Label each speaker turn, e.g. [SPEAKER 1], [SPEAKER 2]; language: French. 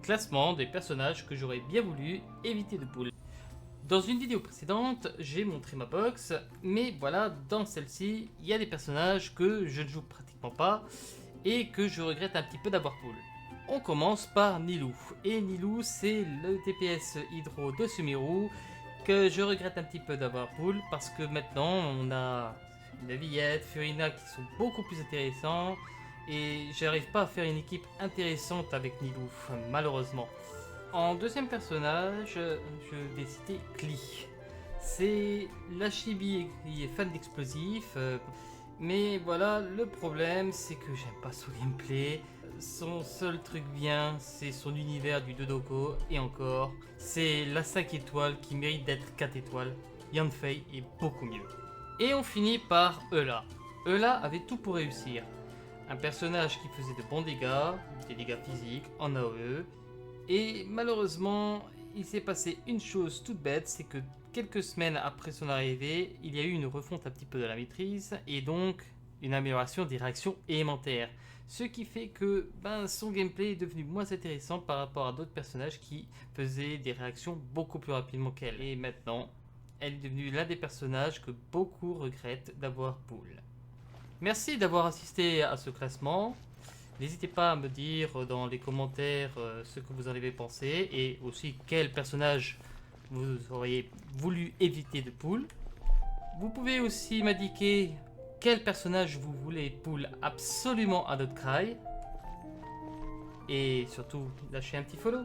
[SPEAKER 1] classement des personnages que j'aurais bien voulu éviter de poule. Dans une vidéo précédente, j'ai montré ma box, mais voilà, dans celle-ci, il y a des personnages que je ne joue pratiquement pas et que je regrette un petit peu d'avoir pull. On commence par Nilou, et Nilou c'est le DPS hydro de Sumeru que je regrette un petit peu d'avoir pull parce que maintenant on a Navillette, Furina qui sont beaucoup plus intéressants et j'arrive pas à faire une équipe intéressante avec Nilou, malheureusement. En deuxième personnage, je vais citer Klee. C'est la chibi qui est fan d'explosifs, mais voilà, le problème c'est que j'aime pas son gameplay. Son seul truc bien, c'est son univers du Dodoko, et encore, c'est la 5 étoiles qui mérite d'être 4 étoiles. Yanfei est beaucoup mieux. Et on finit par Eula. Eula avait tout pour réussir. Un personnage qui faisait de bons dégâts, des dégâts physiques en AOE, et malheureusement, il s'est passé une chose toute bête, c'est que quelques semaines après son arrivée, il y a eu une refonte un petit peu de la maîtrise, et donc une amélioration des réactions élémentaires. Ce qui fait que son gameplay est devenu moins intéressant par rapport à d'autres personnages qui faisaient des réactions beaucoup plus rapidement qu'elle. Et maintenant, elle est devenue l'un des personnages que beaucoup regrettent d'avoir pull. Merci d'avoir assisté à ce classement. N'hésitez pas à me dire dans les commentaires ce que vous en avez pensé et aussi quel personnage vous auriez voulu éviter de pull. Vous pouvez aussi m'indiquer quel personnage vous voulez pull absolument à notre cry. Et surtout, lâchez un petit follow.